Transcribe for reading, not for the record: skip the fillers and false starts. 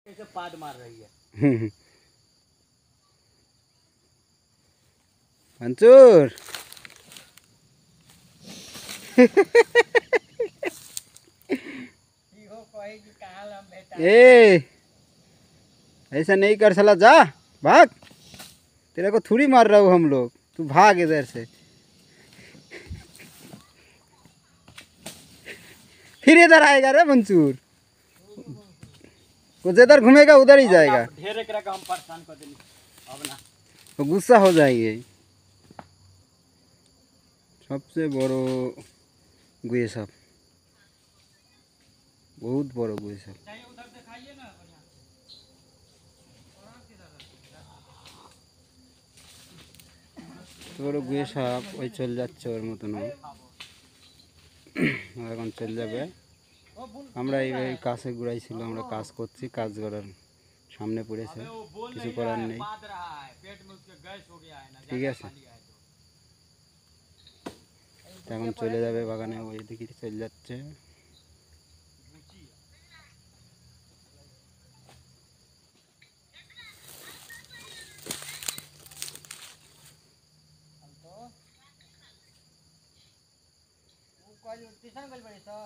ऐसे पाद मार रही है। मंसूर ए ऐसा नहीं कर साला, जा भाग, तेरे को थोड़ी मार रहा हूँ हम लोग, तू भाग इधर से। फिर इधर आएगा रे मंसूर, वो जिधर घूमेगा उधर ही जाएगा। ढेर एकरा का हम परेशान कर देनी अब ना, तो गुस्सा हो जाएंगे। सबसे बड़ो गुए साहब, बहुत बड़ो गुए साहब। उधर दिखाइए ना বড় গুয়ে সাপ ওই চলে যাচ্ছে ওর মতন, এখন চলে যাবে। আমরা এই কাছে ঘুরাইছিল, আমরা কাজ করছি, কাজ করার সামনে পড়েছে, কিছু করার নেই, ঠিক আছে। এখন চলে যাবে বাগানে, ওই দিকে চলে যাচ্ছে। ट्यूशन गल बड़ी तो